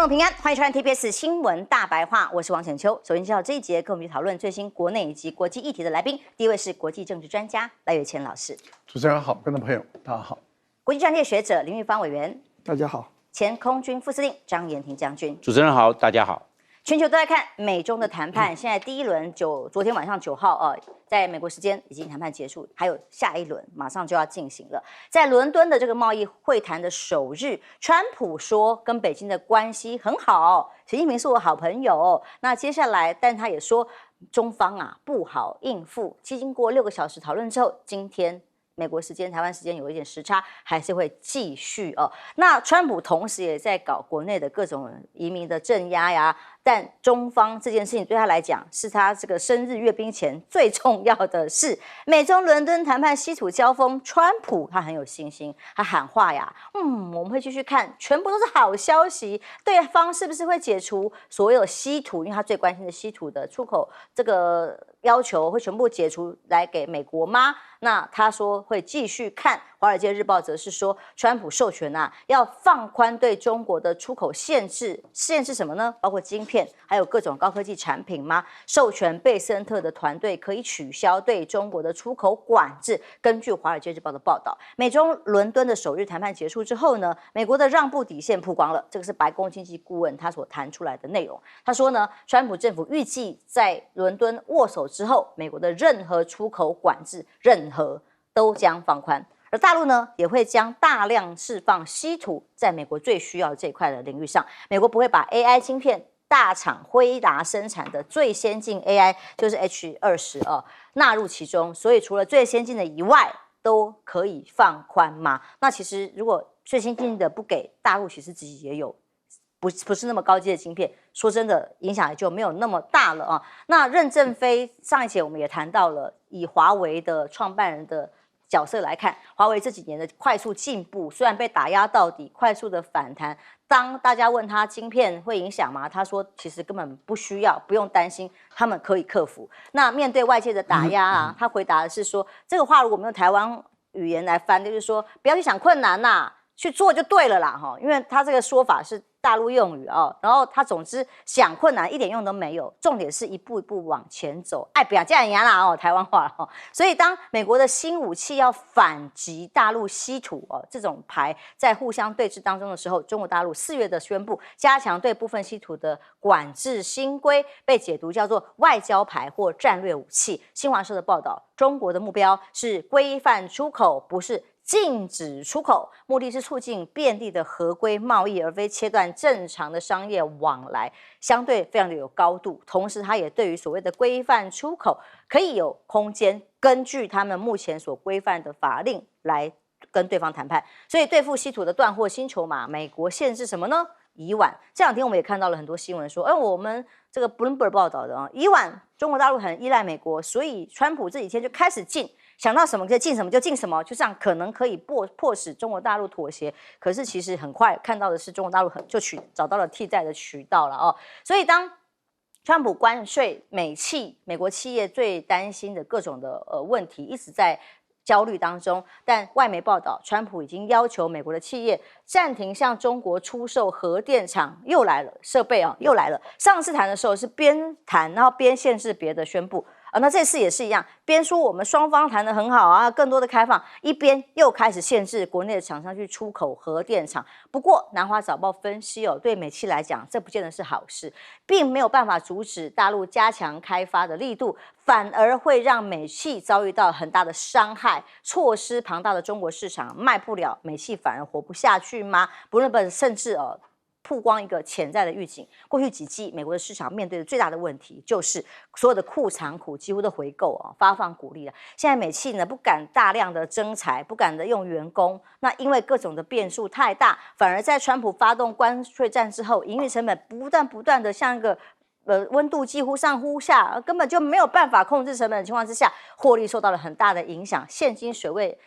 众平安，欢迎收看 TBS 新闻大白话，我是王浅秋。首先介绍这一节跟我们去讨论最新国内以及国际议题的来宾，第一位是国际政治专家赖岳谦老师。主持人好，观众朋友大家好。国际战略学者林玉芳委员，大家好。前空军副司令张延廷将军，主持人好，大家好。全球都在看美中的谈判，现在第一轮昨天晚上9号在美国时间已经谈判结束，还有下一轮马上就要进行了。在伦敦的这个贸易会谈的首日，川普说跟北京的关系很好，习近平是我好朋友。那接下来，但他也说中方不好应付。经过6个小时讨论之后，今天美国时间、台湾时间有一点时差，还是会继续那川普同时也在搞国内的各种移民的镇压呀，但中方这件事情对他来讲，是他这个生日阅兵前最重要的事。美中伦敦谈判稀土交锋，川普他很有信心，他喊话呀，我们会继续看，全部都是好消息。对方是不是会解除所有稀土，因为他最关心的稀土的出口这个要求会全部解除来给美国吗？那他说会继续看。华尔街日报则是说，川普授权要放宽对中国的出口限制，限制什么呢？包括晶片，还有各种高科技产品吗？授权贝森特的团队可以取消对中国的出口管制。根据华尔街日报的报道，美中伦敦的首日谈判结束之后呢，美国的让步底线曝光了，这个是白宫经济顾问他所谈出来的内容。他说呢，川普政府预计在伦敦握手之后，美国的任何出口管制，任何都将放宽。而大陆呢，也会将大量释放稀土在美国最需要的这一块的领域上。美国不会把 AI 晶片大厂辉达生产的最先进 AI， 就是 H20纳入其中。所以除了最先进的以外，都可以放宽吗？那其实如果最先进的不给，大陆其实自己也有不是那么高阶的晶片，说真的，影响也就没有那么大了那任正非上一节我们也谈到了，以华为的创办人的角色来看，华为这几年的快速进步，虽然被打压到底，快速的反弹。当大家问他晶片会影响吗？他说其实根本不需要，不用担心，他们可以克服。那面对外界的打压他回答的是说，这个话如果没有台湾语言来翻，就是说不要去想困难去做就对了啦因为他这个说法是大陆用语然后他总之想困难一点用都没有，重点是一步一步往前走，爱不要这样啦台湾话所以当美国的新武器要反击大陆稀土这种牌在互相对峙当中的时候，中国大陆4月的宣布加强对部分稀土的管制新规，被解读叫做外交牌或战略武器。新华社的报道，中国的目标是规范出口，不是禁止出口，目的是促进便利的合规贸易，而非切断正常的商业往来，相对非常的有高度。同时，它也对于所谓的规范出口可以有空间，根据他们目前所规范的法令来跟对方谈判。所以，对付稀土的断货新筹码，美国限制什么呢？以往这两天我们也看到了很多新闻说，我们这个 Bloomberg 报道的以往中国大陆很依赖美国，所以川普这几天就开始进。想到什么就进什么就进什么，就这样可能可以迫使中国大陆妥协。可是其实很快看到的是，中国大陆就找到了替代的渠道了所以当川普关税美国企业最担心的各种的问题一直在焦虑当中，但外媒报道，川普已经要求美国的企业暂停向中国出售核电厂，又来了设备又来了。上次谈的时候是边谈然后边限制别的宣布。那这次也是一样，边说我们双方谈得很好更多的开放，一边又开始限制国内的厂商去出口核电厂。不过南华早报分析对美企来讲，这不见得是好事，并没有办法阻止大陆加强开发的力度，反而会让美企遭遇到很大的伤害，错失庞大的中国市场，卖不了，美企反而活不下去吗？不论本甚至曝光一个潜在的预警，过去几季美国的市场面对的最大的问题就是所有的库藏股几乎都回购发放股利了。现在美企呢不敢大量的增财，不敢的用员工，那因为各种的变数太大，反而在川普发动关税战之后，营运成本不断的像一个温度几乎上忽下，根本就没有办法控制成本的情况之下，获利受到了很大的影响，现金水位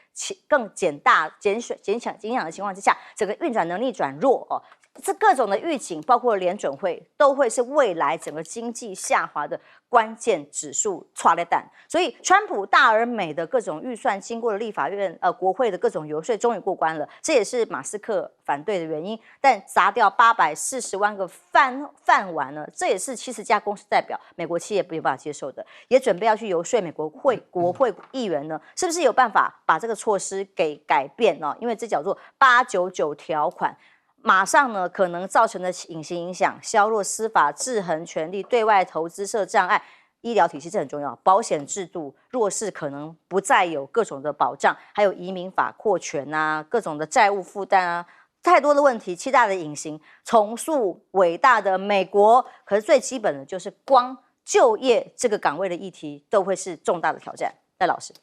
更减影响的情况之下，整个运转能力转弱这各种的预警，包括联准会，都会是未来整个经济下滑的关键指数错了蛋，所以川普大而美的各种预算经过了立法院、国会的各种游说，终于过关了。这也是马斯克反对的原因。但砸掉840万个饭碗呢，这也是70家公司代表美国企业没有办法接受的，也准备要去游说美国国会议员呢，是不是有办法把这个措施给改变呢？因为这叫做899条款。马上呢，可能造成的隐形影响，削弱司法制衡权力，对外投资设障碍，医疗体系这很重要，保险制度弱势可能不再有各种的保障，还有移民法扩权啊，各种的债务负担啊，太多的问题，7大的隐形，重塑伟大的美国。可是最基本的就是光就业这个岗位的议题，都会是重大的挑战。戴老师，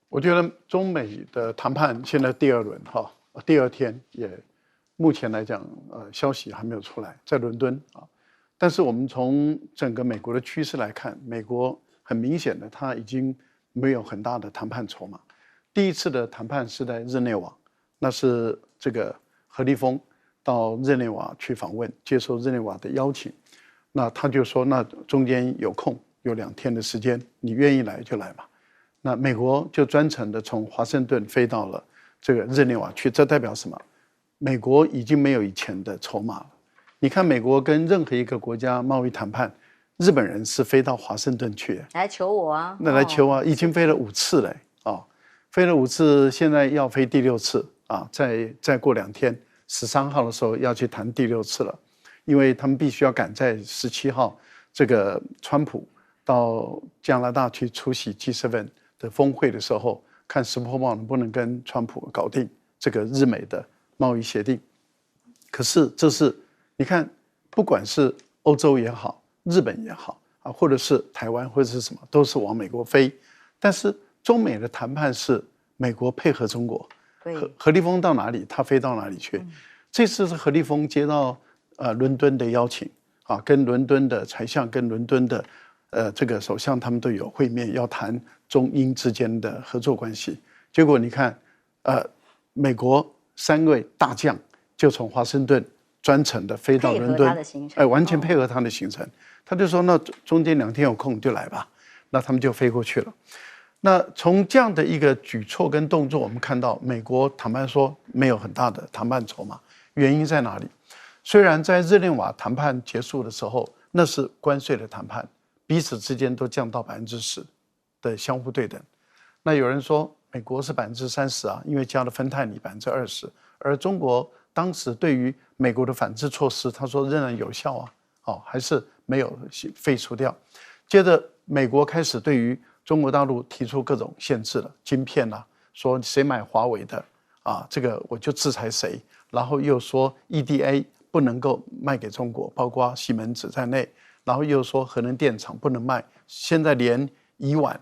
我觉得中美的谈判现在第2轮第2天也。目前来讲，消息还没有出来，在伦敦啊。但是我们从整个美国的趋势来看，美国很明显的，它已经没有很大的谈判筹码。第一次的谈判是在日内瓦，那是这个何立峰到日内瓦去访问，接受日内瓦的邀请。那他就说，那中间有空，有2天的时间，你愿意来就来吧。那美国就专程的从华盛顿飞到了这个日内瓦去，这代表什么？美国已经没有以前的筹码了。你看，美国跟任何一个国家贸易谈判，日本人是飞到华盛顿去，来求我啊！那来求啊，已经飞了5次了飞了5次，现在要飞第6次啊！再过2天，13号的时候要去谈第6次了，因为他们必须要赶在17号这个川普到加拿大去出席 G7 的峰会的时候，看石破茂能不能跟川普搞定这个日美的贸易协定。可是这是你看，不管是欧洲也好，日本也好啊，或者是台湾或者是什么，都是往美国飞。但是中美的谈判是美国配合中国，何立峰到哪里，他飞到哪里去。这次是何立峰接到伦敦的邀请啊，跟伦敦的财相、跟伦敦的这个首相他们都有会面，要谈中英之间的合作关系。结果你看，美国3位大将就从华盛顿专程的飞到伦敦，完全配合他的行程。他就说，那中间2天有空就来吧，那他们就飞过去了。那从这样的一个举措跟动作，我们看到美国坦白说没有很大的谈判筹码，原因在哪里？虽然在日内瓦谈判结束的时候，那是关税的谈判，彼此之间都降到10%的相互对等。那有人说美国是30%啊，因为加了芬太尼20%，而中国当时对于美国的反制措施，他说仍然有效啊，还是没有废除掉。接着美国开始对于中国大陆提出各种限制了，晶片啊，说谁买华为的啊，这个我就制裁谁。然后又说 EDA 不能够卖给中国，包括西门子在内。然后又说核能电厂不能卖，现在连乙烷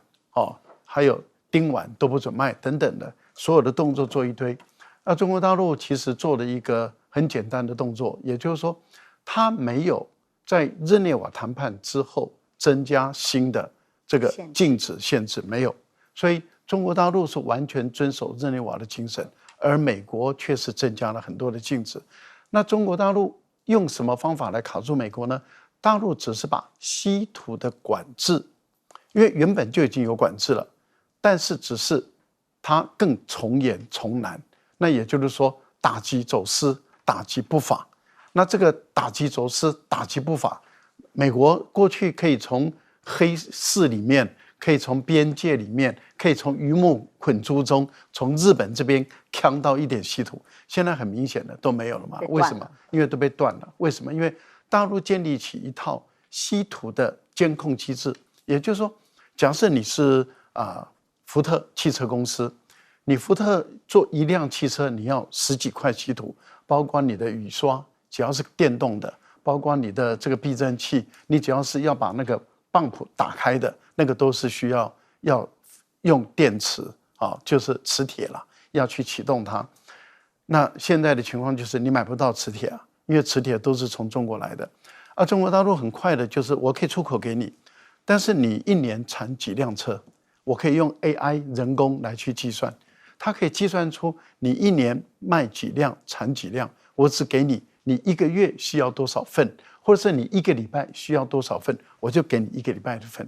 还有丁烷都不准卖等等的，所有的动作做一堆。那中国大陆其实做了一个很简单的动作，也就是说，它没有在日内瓦谈判之后增加新的这个禁止限制，没有。所以中国大陆是完全遵守日内瓦的精神，而美国却是增加了很多的禁止。那中国大陆用什么方法来卡住美国呢？大陆只是把稀土的管制，因为原本就已经有管制了，但是只是它更从严从难。那也就是说，打击走私，打击不法。那这个打击走私，打击不法，美国过去可以从黑市里面，可以从边界里面，可以从鱼目混珠中，从日本这边抢到一点稀土，现在很明显的都没有了嘛？为什么？因为都被断了。为什么？因为大陆建立起一套稀土的监控机制，也就是说，假设你是福特汽车公司，你福特做1辆汽车，你要10几块稀土，包括你的雨刷，只要是电动的，包括你的这个避震器，你只要是要把那个pump打开的，那个都是需要用电池就是磁铁了，要去启动它。那现在的情况就是你买不到磁铁啊，因为磁铁都是从中国来的。中国大陆很快的就是我可以出口给你，但是你1年产几辆车，我可以用 AI 人工来去计算，它可以计算出你1年卖几辆产几辆，我只给你1个月需要多少份，或者是你1个礼拜需要多少份，我就给你1个礼拜的份，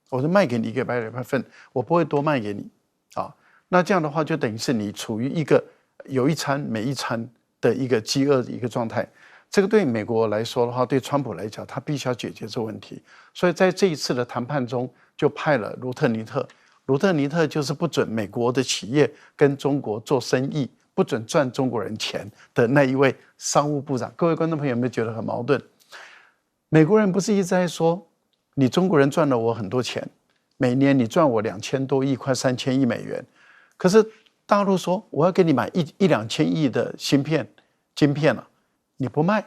我就卖给你1个礼拜的份，我不会多卖给你啊。那这样的话，就等于是你处于一个有一餐没一餐的一个饥饿的一个状态。这个对美国来说的话，对川普来讲，他必须要解决这个问题。所以在这一次的谈判中，就派了卢特尼特。卢特尼特就是不准美国的企业跟中国做生意，不准赚中国人钱的那一位商务部长。各位观众朋友有没有觉得很矛盾？美国人不是一直在说，你中国人赚了我很多钱，每年你赚我2000多亿，快3000亿美元。可是大陆说我要给你买1-2千亿的晶片了，你不卖；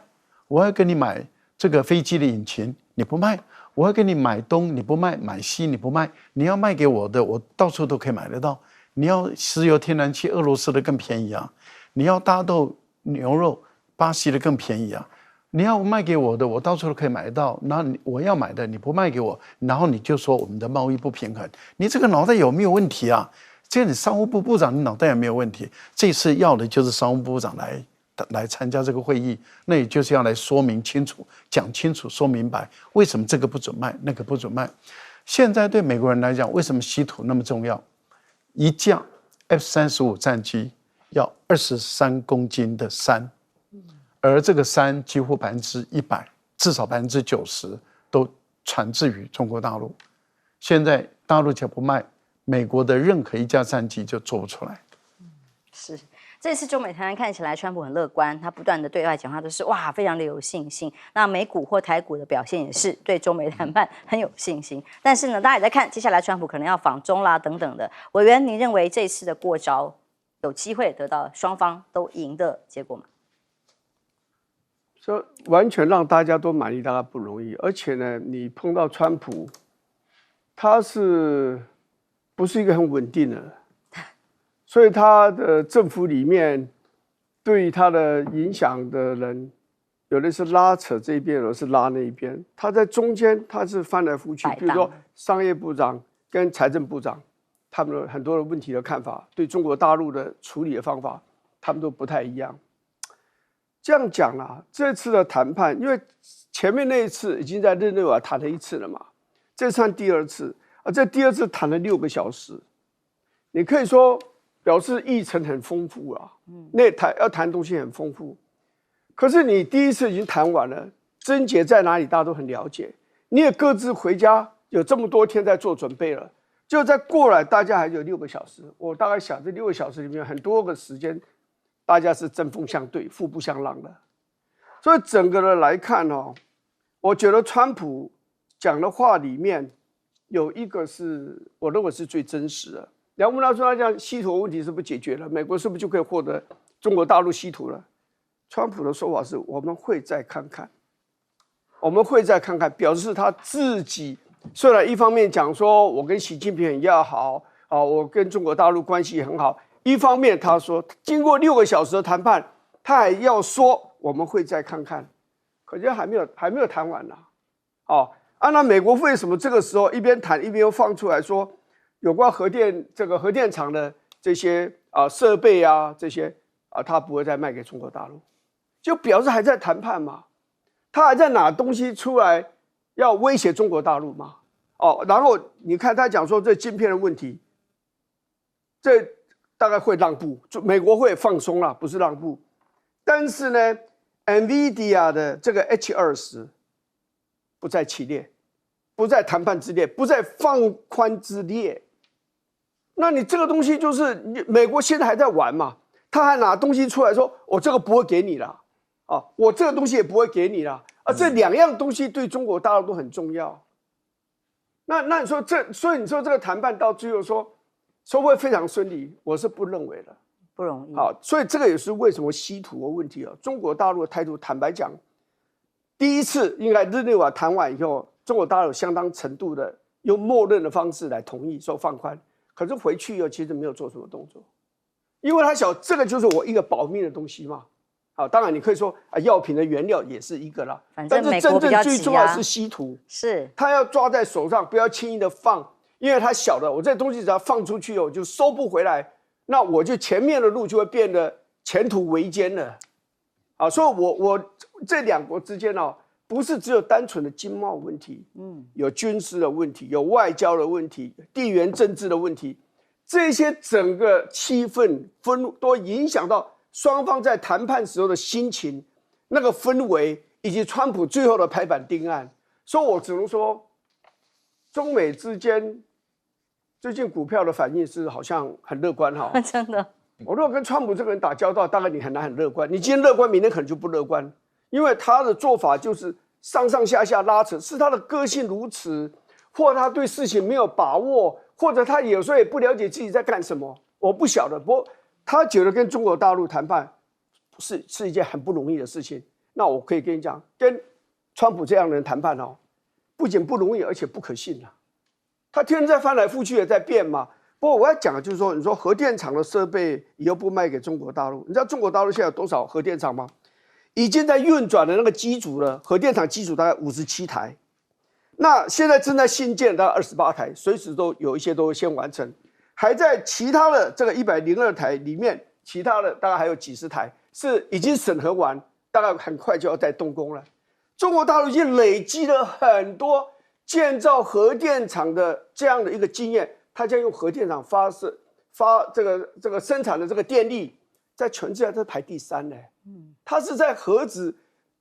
我要给你买这个飞机的引擎，你不卖；我要给你买东，你不卖；买西，你不卖。你要卖给我的，我到处都可以买得到。你要石油、天然气，俄罗斯的更便宜啊；你要大豆、牛肉，巴西的更便宜啊。你要卖给我的，我到处都可以买得到。然后我要买的，你不卖给我，然后你就说我们的贸易不平衡。你这个脑袋有没有问题啊？这你商务部部长，你脑袋有没有问题？这次要的就是商务部长来参加这个会议，那也就是要来说明清楚、讲清楚、说明白，为什么这个不准卖，那个不准卖。现在对美国人来讲，为什么稀土那么重要？一架 F-35战机要23公斤的铵，而这个铵几乎100%，至少90%都产自于中国大陆。现在大陆就不卖，美国的任何一架战机就做不出来。是，这次中美谈判看起来，川普很乐观，他不断的对外讲话都是哇，非常的有信心。那美股或台股的表现也是对中美谈判很有信心。但是呢，大家也在看，接下来川普可能要访中啦等等的。委员，您认为这次的过招有机会得到双方都赢的结果吗？说完全让大家都满意，大概不容易。而且呢，你碰到川普，他不是一个很稳定的人，所以他的政府里面对他的影响的人，有的是拉扯这边，有的是拉那一边。他在中间，他是翻来覆去。比如说商业部长跟财政部长，他们很多的问题的看法，对中国大陆的处理的方法，他们都不太一样。这样讲啦，这次的谈判，因为前面那一次已经在日内瓦谈了1次了嘛，这算第2次啊，这第2次谈了6个小时，你可以说表示议程很丰富啊，要谈东西很丰富。可是你第1次已经谈完了，症结在哪里，大家都很了解，你也各自回家，有这么多天在做准备了，就再过来，大家还有6个小时。我大概想，这6个小时里面很多个时间。大家是针锋相对、互不相让的，所以整个的来看哦，我觉得川普讲的话里面有一个是我认为是最真实的。然后问他说，他讲稀土问题是不是解决了？美国是不是就可以获得中国大陆稀土了？川普的说法是我们会再看看，我们会再看看，表示他自己虽然一方面讲说我跟习近平很要好啊，我跟中国大陆关系很好。一方面，他说经过6个小时的谈判，他还要说我们会再看看，可是还没有谈完呢。那美国为什么这个时候一边谈一边又放出来说有关核电厂的这些设备啊这些他不会再卖给中国大陆，就表示还在谈判嘛，他还在拿东西出来要威胁中国大陆嘛。然后你看他讲说这晶片的问题，这大概会让步，美国会放松了，不是让步。但是呢 ，NVIDIA 的这个 H20不在其列，不在谈判之列，不在放宽之列。那你这个东西就是美国现在还在玩嘛，他还拿东西出来说，我这个不会给你了，我这个东西也不会给你了，这2样东西对中国大陆都很重要。那你说所以你说这个谈判到最后说会不会非常顺利？我是不认为的，不容易。所以这个也是为什么稀土的问题中国大陆的态度，坦白讲，第1次应该日内瓦谈完以后，中国大陆有相当程度的用默认的方式来同意说放宽，可是回去以后其实没有做什么动作，因为他想这个就是我一个保命的东西嘛。当然你可以说药品的原料也是一个啦，但是真正最重要是稀土，是他要抓在手上，不要轻易的放。因为他晓得我这东西只要放出去我就收不回来，那我就前面的路就会变得前途维艰了。所以我这2国之间不是只有单纯的经贸问题，有军事的问题，有外交的问题，地缘政治的问题，这些整个气氛都影响到双方在谈判时候的心情、那个氛围，以及川普最后的拍板定案。所以我只能说，中美之间最近股票的反应是好像很乐观哈。真的。我如果跟川普这个人打交道，大概你很难很乐观。你今天乐观，明天可能就不乐观，因为他的做法就是上上下下拉扯，是他的个性如此，或他对事情没有把握，或者他有时候也不了解自己在干什么，我不晓得。不过他觉得跟中国大陆谈判是一件很不容易的事情。那我可以跟你讲，跟川普这样的人谈判哦，不仅不容易，而且不可信啊。他天天在翻来覆去也在变嘛。不过我要讲的就是说，你说核电厂的设备以后不卖给中国大陆，你知道中国大陆现在有多少核电厂吗？已经在运转的那个机组了，核电厂机组大概57台，那现在正在新建大概28台，随时都有一些都会先完成，还在其他的这个102台里面，其他的大概还有几十台是已经审核完，大概很快就要再动工了。中国大陆已经累积了很多建造核电厂的这样的一个经验。他将用核电厂这个生产的这个电力，在全世界它排第3呢。它是在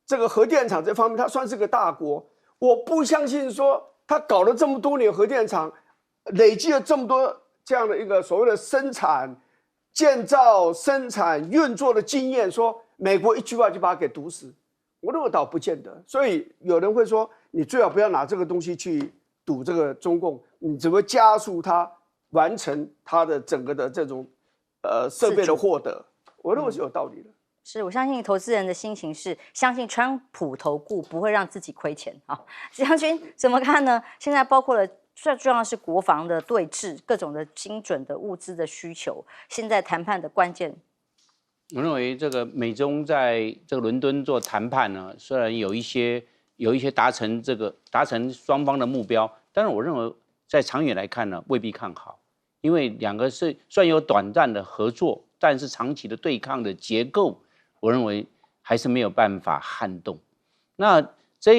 这个核电厂这方面，它算是个大国。我不相信说他搞了这么多年核电厂，累积了这么多这样的一个所谓的生产、建造、生产、运作的经验，说美国一句话就把它给堵死。我认为倒不见得。所以有人会说，你最好不要拿这个东西去赌这个中共，你只会加速它完成它的整个的这种设备的获得。我认为是有道理的。是我相信投资人的心情是相信川普投顾不会让自己亏钱啊。将军怎么看呢？现在包括了最重要的是国防的对峙，各种的精准的物资的需求，现在谈判的关键。我认为这个美中在这个伦敦做谈判呢，虽然有一些达成双方的目标，但是我认为在长远来看呢，未必看好，因为两个虽然有短暂的合作，但是长期的对抗的结构，我认为还是没有办法撼动。那这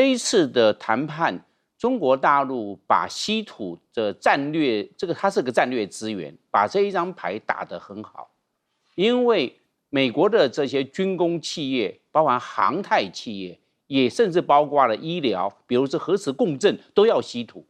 一次的谈判，中国大陆把稀土的战略，它是个战略资源，把这一张牌打得很好，因为美国的这些军工企业，包含航太企业，也甚至包括了医疗，比如说核磁共振都要稀土。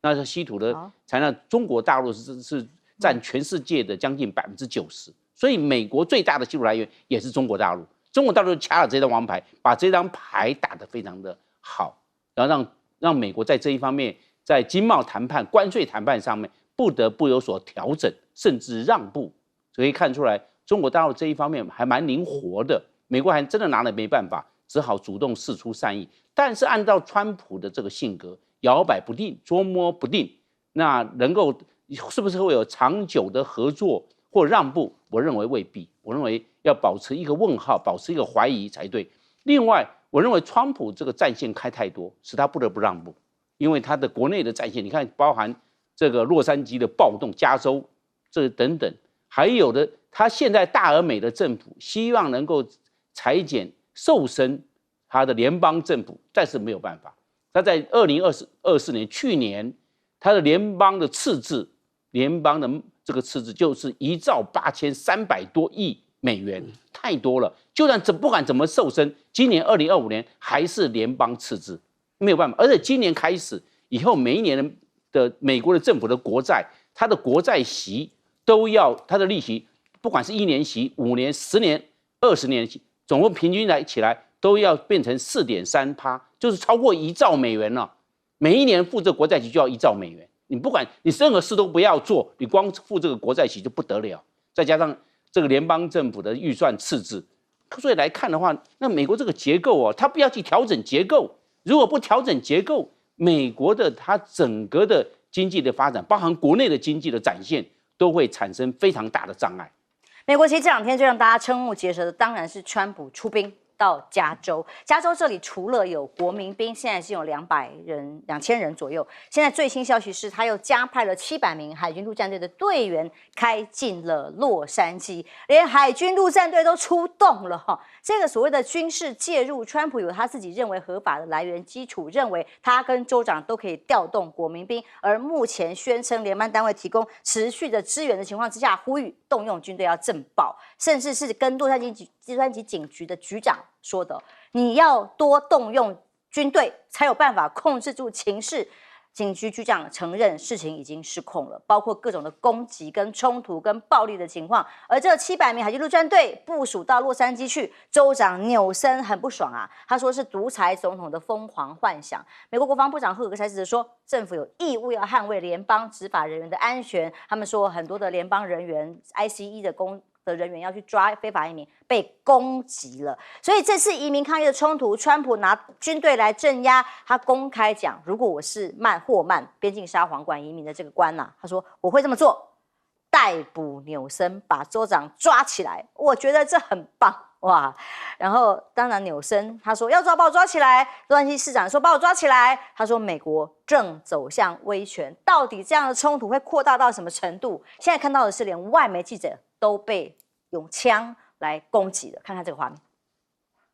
那是稀土的材料，中国大陆是占全世界的将近90%，所以美国最大的稀土来源也是中国大陆。中国大陆掐了这张王牌，把这张牌打得非常的好，然后让美国在这一方面，在经贸谈判、关税谈判上面不得不有所调整，甚至让步。所以看出来，中国大陆这一方面还蛮灵活的，美国还真的拿了没办法，只好主动释出善意。但是按照川普的这个性格，摇摆不定、捉摸不定，那能够是不是会有长久的合作或让步？我认为未必。我认为要保持一个问号，保持一个怀疑才对。另外，我认为川普这个战线开太多，使他不得不让步，因为他的国内的战线，你看包含这个洛杉矶的暴动、加州这等等，还有的他现在大而美的政府希望能够裁减瘦身他的联邦政府，但是没有办法。他在2024年去年，他的联邦的赤字，联邦的这个赤字就是1兆8300多亿美元，太多了。就算不管怎么瘦身，今年2025年还是联邦赤字，没有办法。而且今年开始以后，每一年的美国的政府的国债，它的国债息都要它的利息，不管是1年息、5年、10年、20年息，总共平均起来都要变成4.3%，就是超过1兆美元了。每一年付这个国债息就要1兆美元，你不管你任何事都不要做，你光付这个国债息就不得了，再加上这个联邦政府的预算赤字，所以来看的话，那美国这个结构哦，它不要去调整结构，如果不调整结构，美国的它整个的经济的发展，包含国内的经济的展现，都会产生非常大的障碍。美国其实这2天最让大家瞠目结舌的，当然是川普出兵到加州。加州这里除了有国民兵，现在已经有2000人左右。现在最新消息是，他又加派了700名海军陆战队的队员开进了洛杉矶，连海军陆战队都出动了哈。这个所谓的军事介入，川普有他自己认为合法的来源基础，认为他跟州长都可以调动国民兵，而目前宣称联邦单位提供持续的支援的情况之下，呼吁动用军队要震爆，甚至是跟洛杉矶警局的局长说的，你要多动用军队才有办法控制住情势。警局局长承认事情已经失控了，包括各种的攻击、跟冲突、跟暴力的情况。而这700名海军陆战队部署到洛杉矶去，州长纽森很不爽啊，他说是独裁总统的疯狂幻想。美国国防部长赫格塞斯说，政府有义务要捍卫联邦执法人员的安全。他们说，很多的联邦人员 ICE 的人员要去抓非法移民，被攻击了。所以这次移民抗议的冲突，川普拿军队来镇压。他公开讲，如果我是霍曼边境沙皇管移民的这个官呐，他说我会这么做，逮捕纽森，把州长抓起来。我觉得这很棒哇！然后当然纽森他说要抓把我抓起来，洛杉矶市长说把我抓起来。他说美国正走向威权，到底这样的冲突会扩大到什么程度？现在看到的是，连外媒记者都被用枪来攻击了。看看这个画面，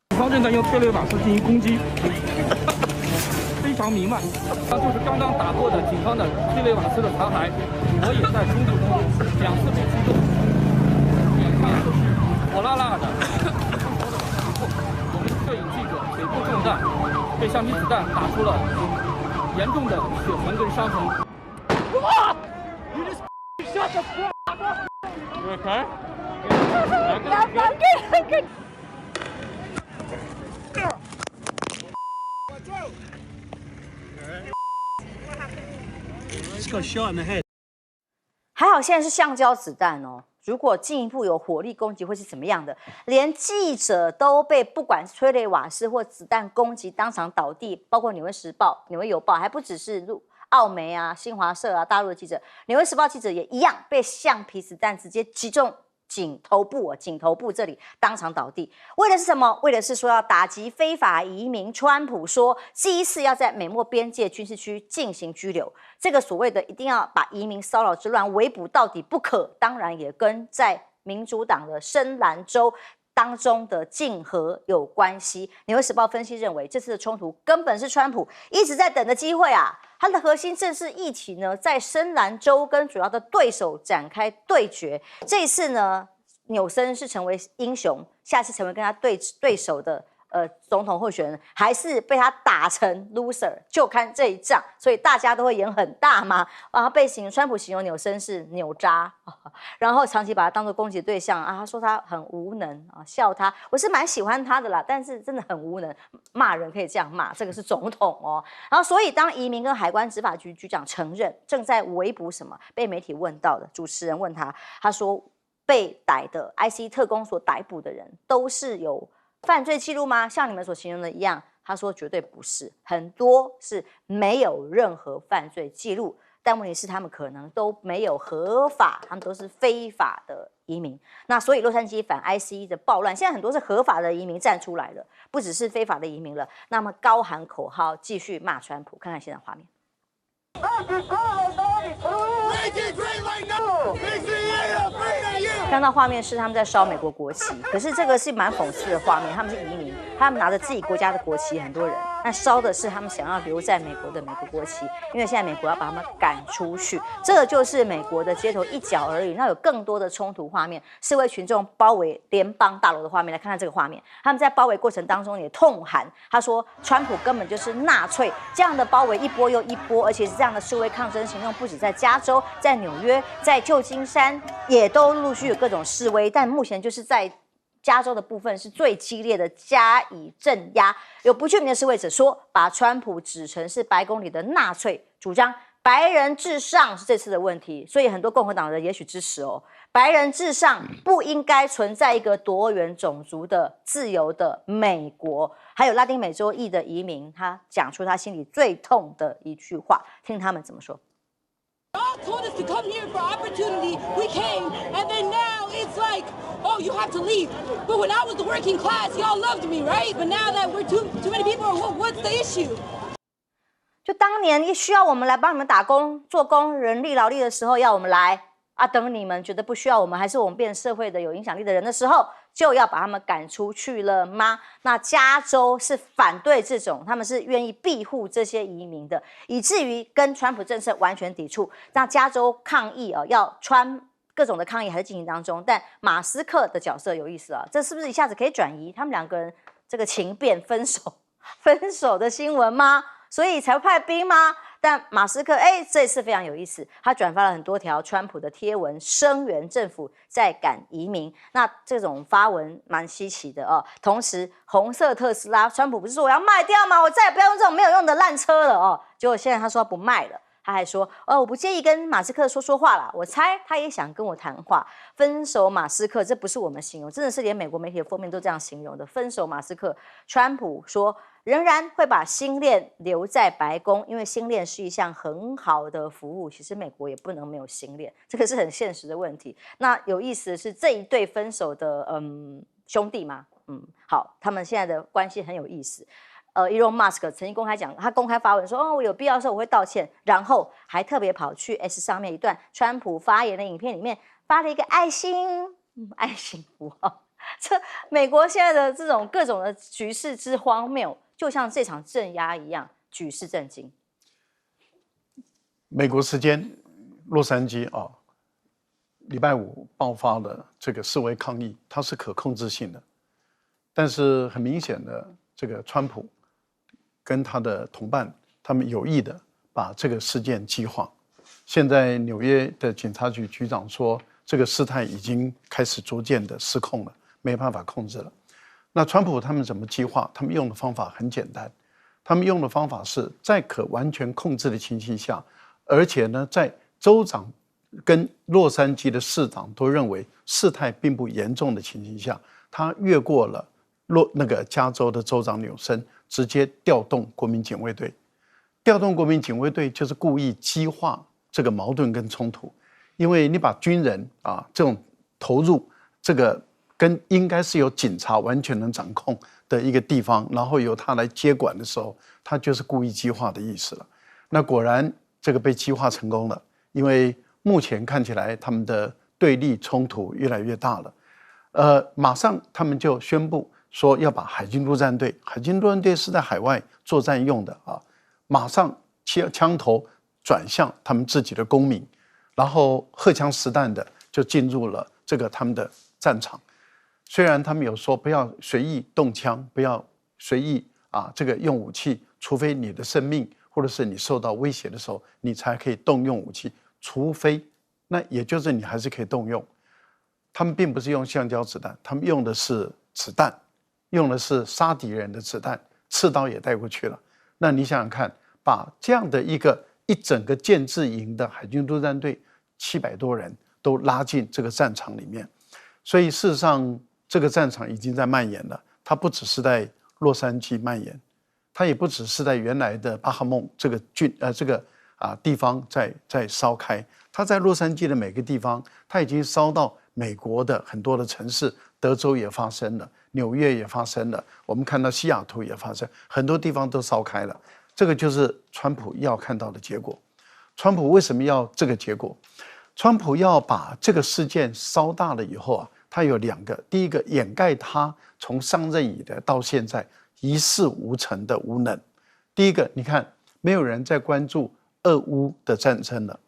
警方正在用催泪瓦斯进行攻击，非常弥漫。那就是刚刚打过的警方的催泪瓦斯的残骸，我也在冲突中2次被击中，眼看就是火辣辣的。我们摄影记者腿部中弹，被橡皮子弹打出了严重的血痕跟伤痕。You okay? Just got shot in the head. 还好现在是橡胶子弹哦。如果进一步有火力攻击会是怎么样的？连记者都被不管是催泪瓦斯或子弹攻击当场倒地，包括《纽约时报》、《纽约邮报》，还不只是澳媒啊、新华社啊、大陆的记者，《纽约时报》记者也一样被橡皮子弹直接击中颈头部这里当场倒地。为的是什么？为的是说要打击非法移民。川普说第一次要在美墨边界军事区进行拘留，这个所谓的一定要把移民骚扰之乱围捕到底不可，当然也跟在民主党的深蓝州当中的竞合有关系。纽约时报分析认为，这次的冲突根本是川普一直在等的机会啊！他的核心政治议题呢，在深蓝州跟主要的对手展开对决。这一次呢，纽森是成为英雄，下次成为跟他对手的总统候选人，还是被他打成 loser， 就看这一仗。所以大家都会演很大嘛。然后川普形容纽森是扭渣，然后长期把他当作攻击对象啊，他说他很无能啊，笑他。我是蛮喜欢他的啦，但是真的很无能，骂人可以这样骂，这个是总统哦。然后所以当移民跟海关执法局局长承认正在围捕什么，被媒体问到的主持人问他，他说被逮的 ICE 特工所逮捕的人都是有犯罪记录吗？像你们所形容的一样？他说绝对不是，很多是没有任何犯罪记录，但问题是他们可能都没有合法，他们都是非法的移民。那所以洛杉矶反 ICE 的暴乱，现在很多是合法的移民站出来了，不只是非法的移民了。那么高喊口号，继续骂川普。看看现在画面。看到画面是他们在烧美国国旗，可是这个是蛮讽刺的画面。他们是移民，他们拿着自己国家的国旗，很多人，但烧的是他们想要留在美国的美国国旗，因为现在美国要把他们赶出去。这个就是美国的街头一角而已。那有更多的冲突画面，示威群众包围联邦大楼的画面，来看看这个画面。他们在包围过程当中也痛喊，他说川普根本就是纳粹。这样的包围一波又一波，而且是这样的示威抗争行动，不止在加州，在纽约，在旧金山也都陆续有各种示威，但目前就是在加州的部分是最激烈的，加以镇压。有不具名的示威者说，把川普指成是白宫里的纳粹，主张白人至上是这次的问题，所以很多共和党人也许支持哦。白人至上不应该存在一个多元种族的自由的美国。还有拉丁美洲裔的移民，他讲出他心里最痛的一句话，听他们怎么说。Y'all told us to come here for opportunity. We came, and then now it's like, oh, no, you have to leave. But when I was the working class, y'all loved me, right? But now that we're too many people, what's the issue? 就当年需要我们来帮你们打工、做工、人力劳力的时候，要我们来啊。等你们觉得不需要我们，还是我们变社会的有影响力的人的时候，就要把他们赶出去了吗？那加州是反对这种，他们是愿意庇护这些移民的，以至于跟川普政策完全抵触。那加州抗议啊，要各种的抗议还在进行当中。但马斯克的角色有意思啊，这是不是一下子可以转移他们两个人这个情变分手的新闻吗？所以才会派兵吗？但马斯克这次非常有意思，他转发了很多条川普的贴文，声援政府在赶移民。那这种发文蛮稀奇的哦。同时，红色特斯拉，川普不是说我要卖掉吗？我再也不要用这种没有用的烂车了哦。结果现在他说不卖了。他还说，我不介意跟马斯克说话啦。我猜他也想跟我谈话。分手马斯克，这不是我们形容，真的是连美国媒体的封面都这样形容的。分手马斯克，川普说仍然会把星链留在白宫，因为星链是一项很好的服务。其实美国也不能没有星链，这个是很现实的问题。那有意思的是这一对分手的兄弟嘛，好，他们现在的关系很有意思。Elon Musk 曾经公开讲，他公开发文说，我有必要的时候我会道歉，然后还特别跑去 X 上面一段川普发言的影片里面发了一个爱心符号。这美国现在的这种各种的局势之荒谬，就像这场镇压一样，举世震惊。美国时间洛杉矶礼拜五爆发了这个示威抗议，它是可控制性的，但是很明显的，这个川普跟他的同伴，他们有意的把这个事件激化。现在纽约的警察局局长说，这个事态已经开始逐渐的失控了，没办法控制了。那川普他们怎么激化？他们用的方法很简单，他们用的方法是在可完全控制的情形下，而且呢，在州长跟洛杉矶的市长都认为事态并不严重的情形下，他越过了那个加州的州长纽森，直接调动国民警卫队。调动国民警卫队就是故意激化这个矛盾跟冲突，因为你把军人这种投入这个跟应该是由警察完全能掌控的一个地方，然后由他来接管的时候，他就是故意激化的意思了。那果然这个被激化成功了，因为目前看起来他们的对立冲突越来越大了。马上他们就宣布说要把海军陆战队，海军陆战队是在海外作战用的马上枪头转向他们自己的公民，然后荷枪实弹的就进入了这个他们的战场。虽然他们有说不要随意动枪，不要随意这个用武器，除非你的生命或者是你受到威胁的时候，你才可以动用武器。除非，那也就是你还是可以动用。他们并不是用橡胶子弹，他们用的是子弹，用的是杀敌人的子弹，刺刀也带过去了。那你想想看，把这样的一整个建制营的海军陆战队700多人都拉进这个战场里面，所以事实上这个战场已经在蔓延了。它不只是在洛杉矶蔓延，它也不只是在原来的巴哈孟这个地方在烧开，它在洛杉矶的每个地方，它已经烧到美国的很多的城市，德州也发生了，纽约也发生了，我们看到西雅图也发生，很多地方都烧开了。这个就是川普要看到的结果。川普为什么要这个结果？川普要把这个事件烧大了以后他有2个，第一个掩盖他从上任以来到现在一事无成的无能。第一个，你看没有人在关注俄乌的战争了。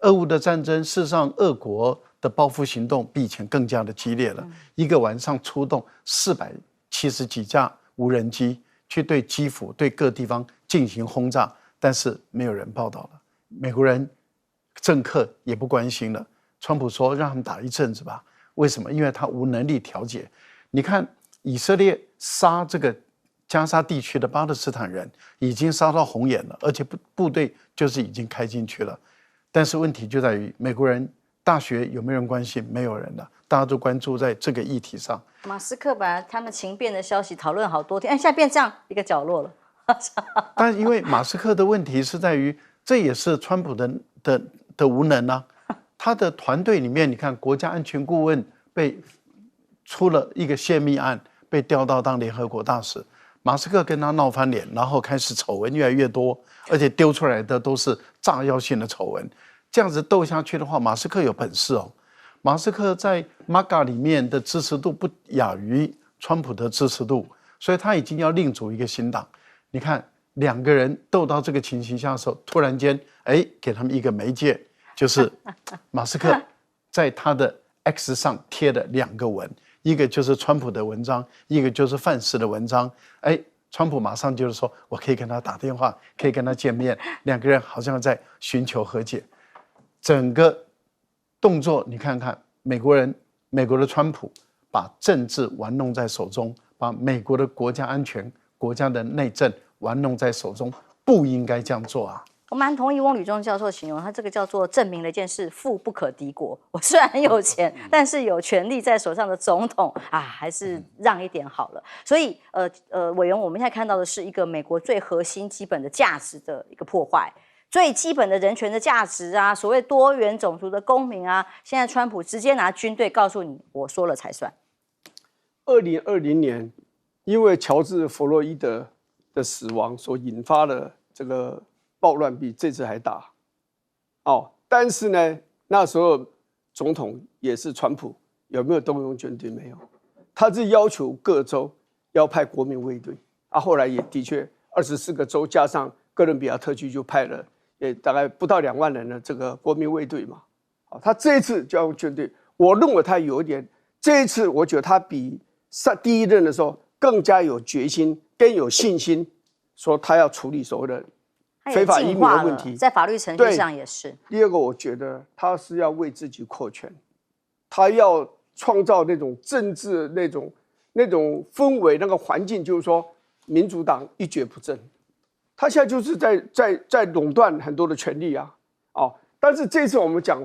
俄乌的战争，事实上俄国的报复行动比以前更加的激烈了。一个晚上出动470几架无人机去对基辅、对各地方进行轰炸，但是没有人报道了。美国人政客也不关心了。川普说让他们打一阵子吧，为什么？因为他无能力调解。你看以色列杀这个加沙地区的巴勒斯坦人已经杀到红眼了，而且部队就是已经开进去了。但是问题就在于美国人大学有没有人关心？没有人了，大家都关注在这个议题上。马斯克本来他们情变的消息讨论好多天，现在变这样一个角落了。但因为马斯克的问题是在于，这也是川普的无能他的团队里面，你看国家安全顾问被出了一个泄密案，被调到当联合国大使。马斯克跟他闹翻脸，然后开始丑闻越来越多，而且丢出来的都是炸药性的丑闻。这样子斗下去的话，马斯克有本事哦。马斯克在 MAGA 里面的支持度不亚于川普的支持度，所以他已经要另组一个新党。你看两个人斗到这个情形下的时候，突然间，给他们一个媒介，就是马斯克在他的 X 上贴了2个文。一个就是川普的文章，一个就是范斯的文章。川普马上就是说，我可以跟他打电话，可以跟他见面，两个人好像在寻求和解。整个动作你看看，美国的川普把政治玩弄在手中，把美国的国家安全、国家的内政玩弄在手中，不应该这样做啊。我蛮同意翁履中教授形容，他这个叫做证明了一件事：富不可敌国。我虽然很有钱，但是有权力在手上的总统啊，还是让一点好了。所以委员，我们现在看到的是一个美国最核心、基本的价值的一个破坏，最基本的人权的价值啊，所谓多元种族的公民啊，现在川普直接拿军队告诉你，我说了才算。2020年，因为乔治·弗洛伊德的死亡所引发的这个暴乱比这次还大，但是呢，那时候总统也是川普，有没有动用军队？没有，他是要求各州要派国民卫队，后来也的确24个州加上哥伦比亚特区就派了，也大概不到2万人的这个国民卫队嘛，他这一次就要用军队，我认为他有一点，这一次我觉得他比第一任的时候更加有决心，更有信心，说他要处理所谓的非法移民的问题，在法律程序上也是。第二个，我觉得他是要为自己扩权，他要创造那种政治那种氛围，那个环境，就是说民主党一蹶不振，他现在就是在垄断很多的权利啊，但是这次我们讲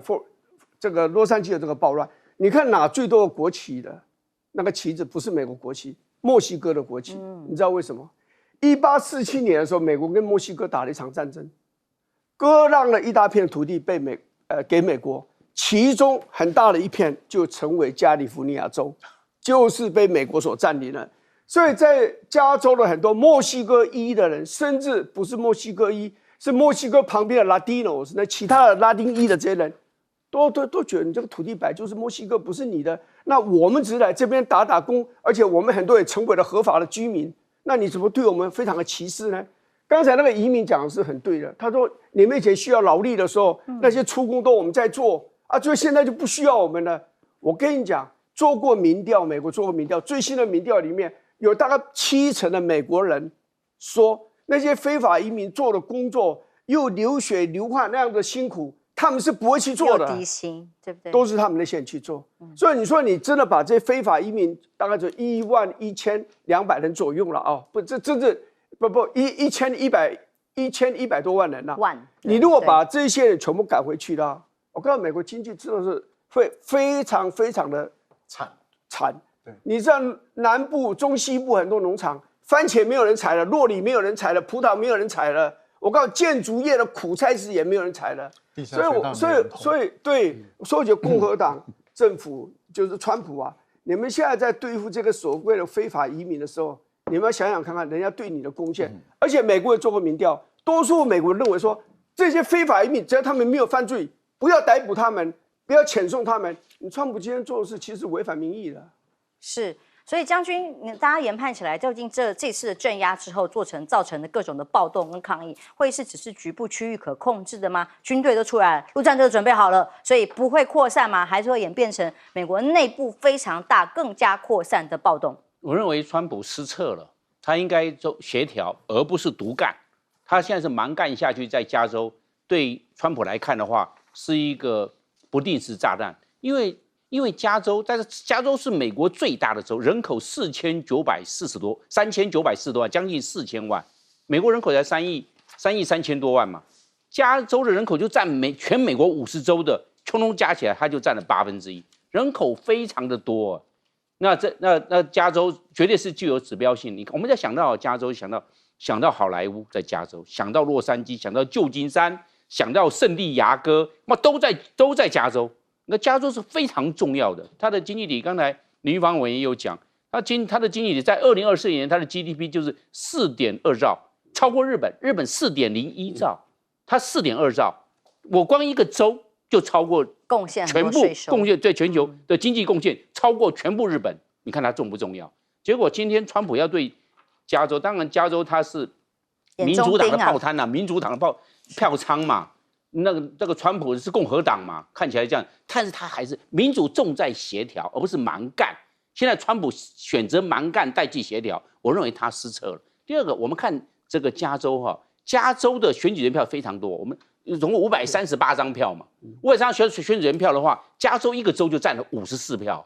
这个洛杉矶的这个暴乱，你看哪最多的国旗的那个旗子不是美国国旗，墨西哥的国旗，你知道为什么？1847年的时候，美国跟墨西哥打了一场战争，割让了一大片土地给美国，其中很大的一片就成为加利福尼亚州，就是被美国所占领了。所以在加州的很多墨西哥裔的人，甚至不是墨西哥裔，是墨西哥旁边的 Latinos， 那其他的拉丁裔的这些人，都觉得你这个土地本来就是墨西哥，不是你的。那我们只是来这边打工，而且我们很多也成为了合法的居民。那你怎么对我们非常的歧视呢？刚才那个移民讲的是很对的，他说你们以前需要劳力的时候，那些出工都我们在做啊，所以现在就不需要我们了。我跟你讲，做过民调，美国做过民调，最新的民调里面有大概70%的美国人说，那些非法移民做的工作又流血流汗那样的辛苦，他们是不会去做的，又低薪，对不对？都是他们的钱去做。所以你说你真的把这些非法移民大概就11200人左右了啊，不，这1100多万人了。你如果把这些人全部赶回去了，我告诉美国经济真的是会非常非常的惨。你知道南部、中西部很多农场，番茄没有人采了，酪梨没有人采了，葡萄没有人采了。我告诉建筑业的苦差事也没有人采了。所以我觉得共和党政府就是川普啊，你们现在在对付这个所谓的非法移民的时候，你们要想想看看人家对你的贡献。而且美国也做过民调，多数美国人认为说，这些非法移民只要他们没有犯罪，不要逮捕他们，不要遣送他们。你川普今天做的事其实违反民意的。是。所以将军，大家研判起来，究竟这次的镇压之后造成的各种的暴动跟抗议，会是只是局部区域可控制的吗？军队都出来了，陆战队都准备好了，所以不会扩散吗？还是会演变成美国内部非常大、更加扩散的暴动？我认为川普失策了，他应该做协调，而不是独干。他现在是蛮干下去，在加州对川普来看的话，是一个不定时炸弹，因为加州，但是加州是美国最大的州，人口3940多万，将近4000万。美国人口才3亿3000多万嘛，加州的人口就占全美国50州的，通通加起来，它就占了1/8，人口非常的多。那加州绝对是具有指标性。我们在想到加州，想到好莱坞在加州，想到洛杉矶，想到旧金山，想到圣地亚哥，都在加州。那加州是非常重要的，它的经济体刚才林玉芳委员有讲，他的经济体在2024年，它的 GDP 就是4.2兆，超过日本，日本4.01兆，它4.2兆，我光一个州就超过贡献全部贡献对全球的经济贡献超过全部日本，你看它重不重要？结果今天川普要对加州，当然加州它是民主党的炮摊啊，民主党的票仓嘛，这个川普是共和党嘛，看起来这样，但是他还是民主重在协调，而不是蛮干。现在川普选择蛮干代替协调，我认为他失策了。第二个，我们看这个加州加州的选举人票非常多，我们总共538张票嘛，538张选举人票的话，加州一个州就占了54票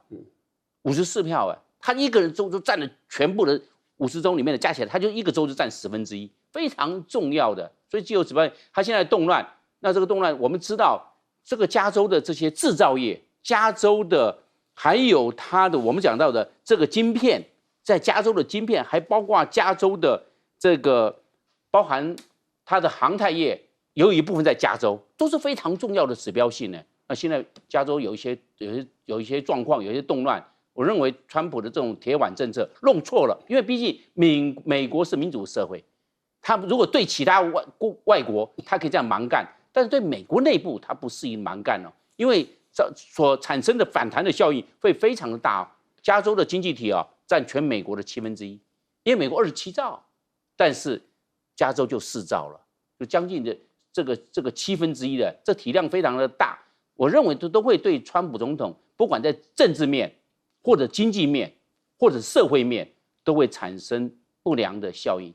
，54票他一个人州就占了全部的50州里面的加起来，他就一个州就占1/10，非常重要的。所以自由时报他现在动乱，那这个动乱我们知道，这个加州的这些制造业，加州的还有它的我们讲到的这个晶片，在加州的晶片，还包括加州的这个包含它的航太业，有一部分在加州，都是非常重要的指标性的。那现在加州有一些状况，有一些动乱。我认为川普的这种铁腕政策弄错了，因为毕竟美国是民主社会，他如果对其他外国，他可以这样蛮干，但是对美国内部他不适宜蛮干因为所产生的反弹的效应会非常的大加州的经济体占全美国的1/7，因为美国27兆，但是加州就4兆了，就将近的这个1/7的，这体量非常的大。我认为都会对川普总统，不管在政治面，或者经济面，或者社会面，都会产生不良的效应。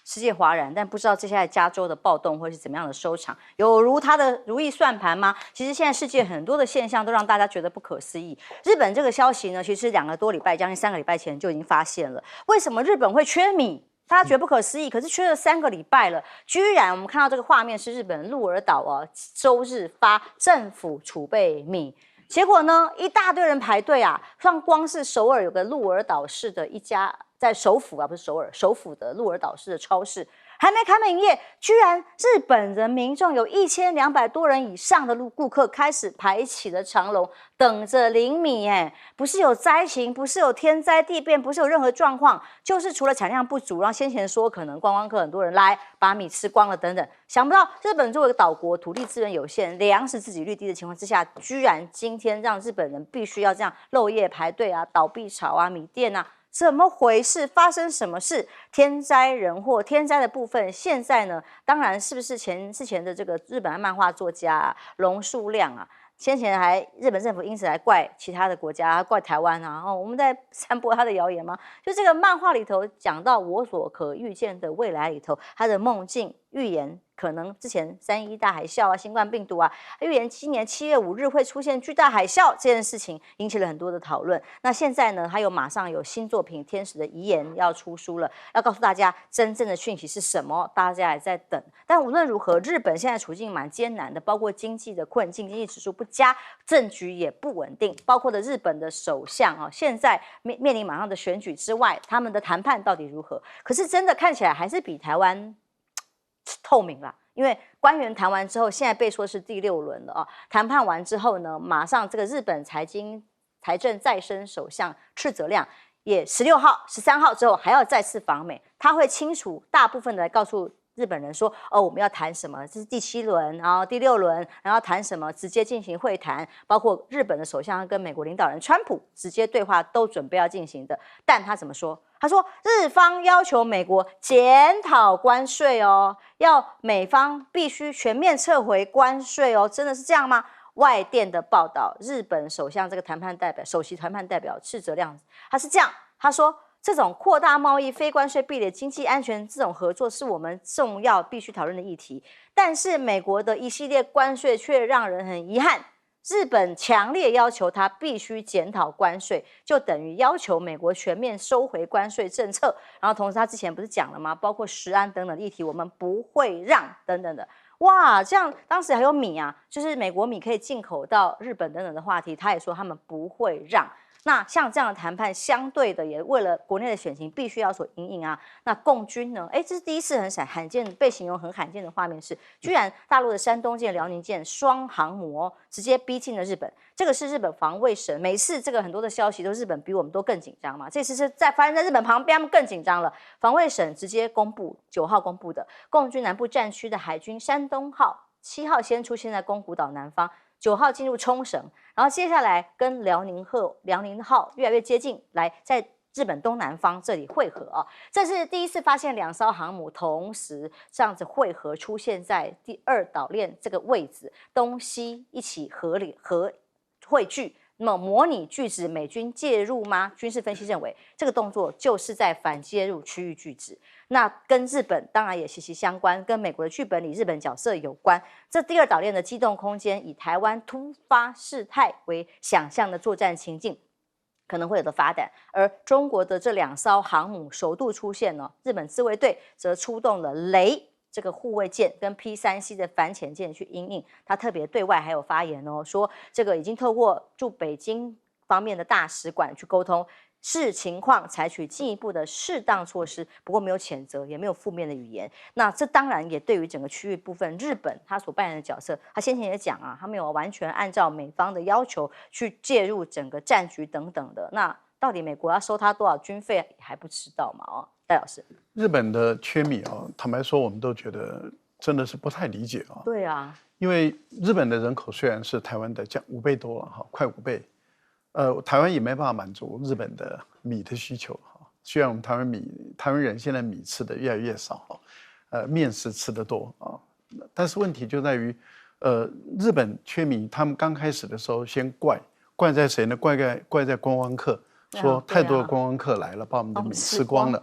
世界哗然，但不知道接下来加州的暴动会是怎么样的收场，有如他的如意算盘吗？其实现在世界很多的现象都让大家觉得不可思议。日本这个消息呢，其实2个多礼拜，将近3个礼拜前就已经发现了。为什么日本会缺米？大家觉得不可思议，可是缺了3个礼拜了，居然我们看到这个画面是日本鹿儿岛周日发政府储备米。结果呢，一大堆人排队像光是首尔有个鹿儿岛市的一家，在首府不是首尔，首府的鹿儿岛市的超市还没开门营业，居然日本人民众有1200多人以上的顾客开始排起了长龙，等着领米不是有灾情，不是有天灾地变，不是有任何状况，就是除了产量不足，然后先前说可能观光客很多人来把米吃光了等等，想不到日本作为一个岛国，土地资源有限，粮食自给率低的情况之下，居然今天让日本人必须要这样漏夜排队倒币潮米店怎么回事？发生什么事？天灾人祸，天灾的部分现在呢？当然是不是之前的这个日本的漫画作家龙树亮先前日本政府因此还怪其他的国家，怪台湾我们在散播他的谣言吗？就这个漫画里头讲到我所可预见的未来里头，他的梦境预言可能之前3·11大海啸新冠病毒预言今年7月5日会出现巨大海啸这件事情，引起了很多的讨论。那现在呢，他马上有新作品《天使的遗言》要出书了，要告诉大家真正的讯息是什么，大家也在等。但无论如何，日本现在处境蛮艰难的，包括经济的困境，经济指数不佳，政局也不稳定，包括的日本的首相现在面临马上的选举之外，他们的谈判到底如何？可是真的看起来还是比台湾透明啦，因为官员谈完之后，现在被说是第6轮了谈判完之后呢，马上这个日本财政再生首相赤泽亮也16号、13号之后还要再次访美，他会清楚大部分的来告诉日本人说我们要谈什么，这是第7轮，然后第6轮，然后谈什么，直接进行会谈，包括日本的首相跟美国领导人川普直接对话都准备要进行的。但他怎么说？他说日方要求美国检讨关税要美方必须全面撤回关税真的是这样吗？外电的报道，日本首相这个首席谈判代表赤泽亮，他是这样，他说这种扩大贸易、非关税壁垒、经济安全这种合作是我们重要必须讨论的议题，但是美国的一系列关税却让人很遗憾。日本强烈要求他必须检讨关税，就等于要求美国全面收回关税政策。然后同时他之前不是讲了吗？包括食安等等议题，我们不会让等等的。哇，这样当时还有米就是美国米可以进口到日本等等的话题，他也说他们不会让。那像这样的谈判，相对的也为了国内的选情必须要所因应啊。那共军呢？这是第一次很罕见被形容很罕见的画面是，居然大陆的山东舰、辽宁舰双航母直接逼近了日本。这个是日本防卫省，每次这个很多的消息都日本比我们都更紧张嘛。这次是发生在日本旁边，他们更紧张了。防卫省直接公布9号公布的共军南部战区的海军山东号，7号先出现在宫古岛南方。9号进入冲绳，然后接下来跟辽宁号越来越接近，来在日本东南方这里汇合啊。这是第一次发现2艘航母同时这样子汇合，出现在第2岛链这个位置，东西一起汇聚。那么模拟拒止美军介入吗？军事分析认为，这个动作就是在反介入区域拒止。那跟日本当然也息息相关，跟美国的剧本里日本角色有关。这第2岛链的机动空间，以台湾突发事态为想象的作战情境，可能会有的发展。而中国的这2艘航母首度出现呢，日本自卫队则出动了雷这个护卫舰跟 P3C 的反潜舰去因应。他特别对外还有发言哦，说这个已经透过驻北京方面的大使馆去沟通，视情况采取进一步的适当措施，不过没有谴责，也没有负面的语言。那这当然也对于整个区域部分，日本他所扮演的角色，他先前也讲啊，他没有完全按照美方的要求去介入整个战局等等的。那到底美国要收他多少军费还不知道嘛？哦，戴老师，日本的缺米坦白说，我们都觉得真的是不太理解啊。对啊，因为日本的人口虽然是台湾的5倍多了哈，快5倍。台湾也没办法满足日本的米的需求哈。虽然我们台湾人现在米吃的越来越少面食吃得多啊，但是问题就在于，日本缺米，他们刚开始的时候先怪在谁呢？怪在观光客，说太多的观光客来了，把我们的米吃光了。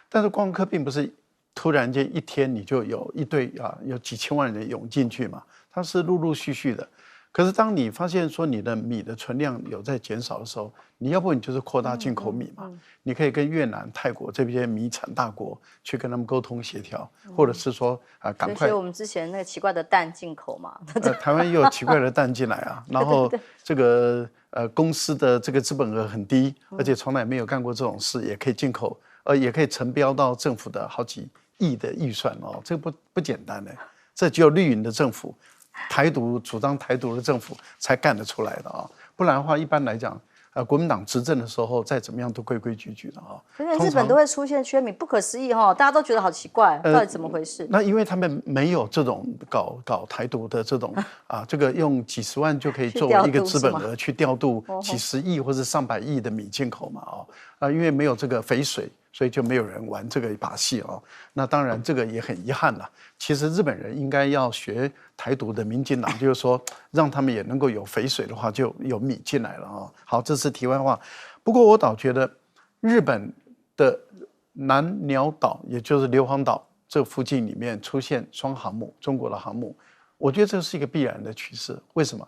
但是观光客并不是突然间一天你就有一堆有几千万人涌进去嘛，它是陆陆续续的。可是当你发现说你的米的存量有在减少的时候，你要不你就是扩大进口米嘛，你可以跟越南、泰国这些米产大国去跟他们沟通协调，或者是说赶快。所以我们之前那个奇怪的蛋进口嘛，台湾也有奇怪的蛋进来啊，然后这个公司的这个资本额很低，而且从来没有干过这种事，也可以进口，也可以承标到政府的好几亿的预算哦，这个不简单的，这只有绿营的政府。主张台独的政府才干得出来的啊，不然的话，一般来讲，国民党执政的时候，再怎么样都规规矩矩的啊。可是日本都会出现缺米，不可思议大家都觉得好奇怪，到底怎么回事？那因为他们没有这种搞台独的这种这个用几十万就可以作为一个资本额去调度几十亿或者上百亿的米进口嘛因为没有这个肥水。所以就没有人玩这个把戏那当然这个也很遗憾了。其实日本人应该要学台独的民进党，就是说让他们也能够有肥水的话，就有米进来了好，这是题外话。不过我倒觉得日本的南鸟岛，也就是硫磺岛这附近里面出现双航母，中国的航母，我觉得这是一个必然的趋势。为什么？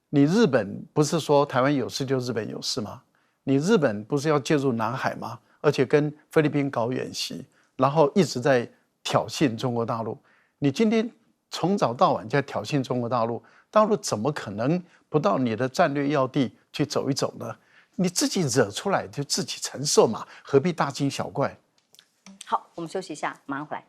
你日本不是说台湾有事就日本有事吗？你日本不是要介入南海吗？而且跟菲律宾搞演习，然后一直在挑衅中国大陆。你今天从早到晚在挑衅中国大陆，大陆怎么可能不到你的战略要地去走一走呢？你自己惹出来就自己承受嘛，何必大惊小怪？好，我们休息一下，马上回来。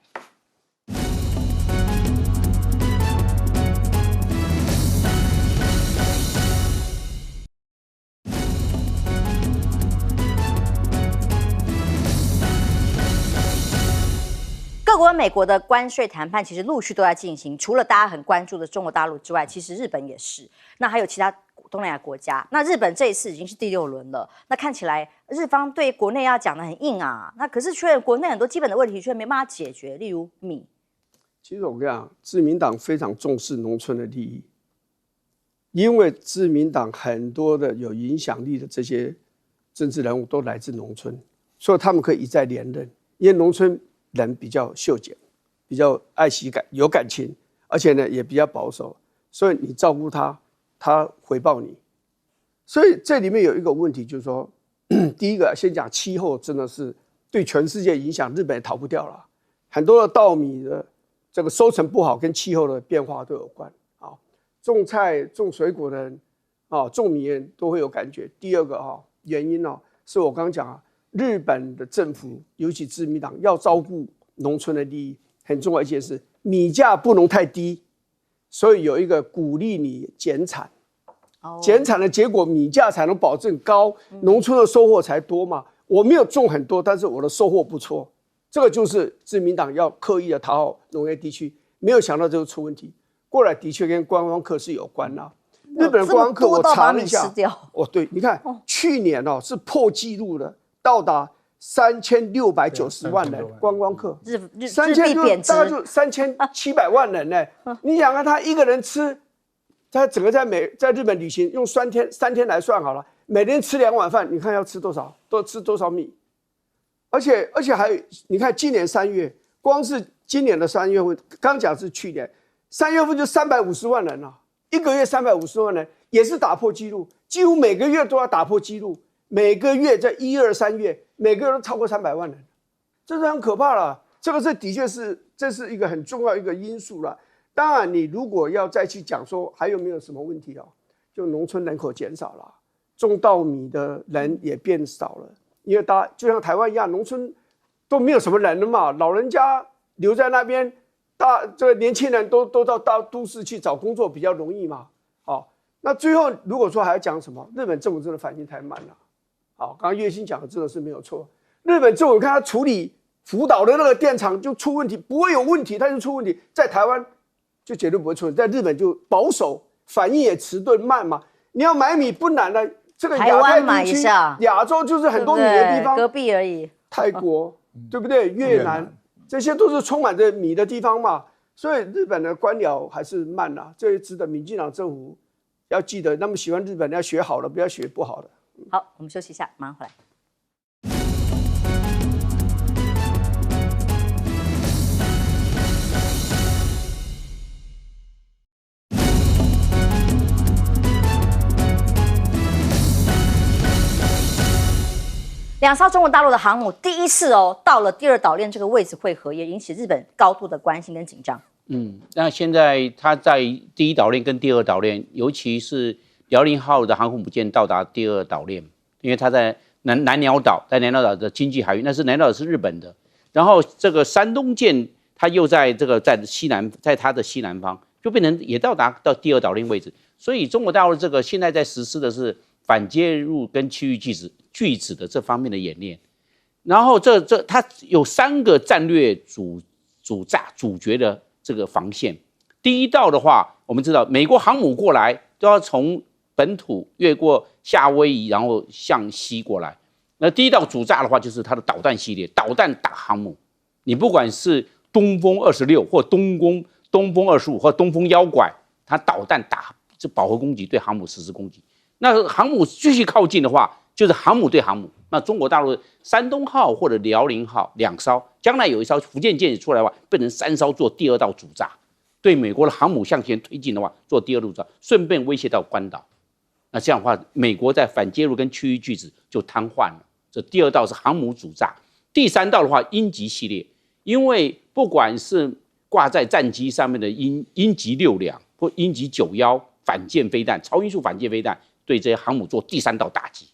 各国美国的关税谈判其实陆续都在进行，除了大家很关注的中国大陆之外，其实日本也是，那还有其他东南亚国家。那日本这一次已经是第6轮了，那看起来日方对国内要讲得很硬啊，那可是却国内很多基本的问题却没办法解决，例如米。其实我跟你讲，自民党非常重视农村的利益，因为自民党很多的有影响力的这些政治人物都来自农村，所以他们可以一再连任，因为农村人比较秀俭，比较爱惜有感情，而且呢也比较保守，所以你照顾他，他回报你。所以这里面有一个问题，就是说，第一个先讲气候，真的是对全世界影响，日本也逃不掉了。很多的稻米的这个收成不好，跟气候的变化都有关。种菜种水果的人种米人都会有感觉。第二个原因是我刚刚讲啊，日本的政府尤其自民党要照顾农村的利益，很重要一件事，米价不能太低，所以有一个鼓励你减产。减产的结果，米价才能保证高，农村的收获才多嘛。我没有种很多，但是我的收获不错，这个就是自民党要刻意的讨好农业地区，没有想到这个出问题。过来的确跟观光客是有关啦。日本的观光客我查了一下，对，你看去年是破纪录的，到达3690万人观光客，日币贬值，大概就3700万人呢。你想看他一个人吃。他整个在日本旅行，用3天来算好了，每天吃2碗饭，你看要吃多少？都吃多少米？而且还有，你看今年3月，光是今年的3月份，刚讲是去年3月份就350万人了，一个月350万人，也是打破纪录，几乎每个月都要打破纪录，每个月在1、2、3月，每个月都超过300万人，这是很可怕了。这个的确是这是一个很重要一个因素了。当然，你如果要再去讲说还有没有什么问题就农村人口减少了，种稻米的人也变少了，因为大家就像台湾一样，农村都没有什么人了嘛，老人家留在那边，这个年轻人都到大都市去找工作比较容易嘛。那最后如果说还要讲什么，日本政府真的反应太慢了。刚刚月薪讲的真的是没有错，日本政府看他处理福岛的那个电厂就出问题，不会有问题，他就出问题，在台湾。就绝对不会出问题，在日本就保守，反应也迟钝慢嘛。你要买米不难了，这个亚太地区、亚洲就是很多米的地方，隔壁而已。泰国，对不对？越南，这些都是充满着米的地方嘛。所以日本的官僚还是慢啦，这也值得民进党政府要记得。那么喜欢日本，要学好了，不要学不好的。好，我们休息一下，马上回来。2艘中国大陆的航母第一次到了第2岛链这个位置会合，也引起日本高度的关心跟紧张。那现在它在第1岛链跟第2岛链，尤其是辽宁号的航空母舰到达第2岛链，因为它在南鸟岛，在南鸟岛的经济海域，那是南鸟岛是日本的。然后这个山东舰它又在西南，在它的西南方，就变成也到达到第2岛链位置。所以中国大陆这个现在在实施的是反介入跟区域拒止的这方面的演练，然后它有3个战略主角的这个防线。第一道的话，我们知道美国航母过来都要从本土越过夏威夷，然后向西过来。那第一道主炸的话，就是它的导弹系列，导弹打航母。你不管是东风26或东风25或东风妖怪，它导弹打这饱和攻击，对航母实施攻击。那航母继续靠近的话，就是航母对航母。那中国大陆山东号或者辽宁号2艘，将来有一艘福建舰出来的话，变成3艘做第2道主炸，对美国的航母向前推进的话，做第2路炸，顺便威胁到关岛。那这样的话，美国在反介入跟区域拒止就瘫痪了。这第2道是航母主炸，第3道的话，鹰击系列，因为不管是挂在战机上面的鹰击6两或鹰击91反舰飞弹、超音速反舰飞弹，对这些航母做第3道打击。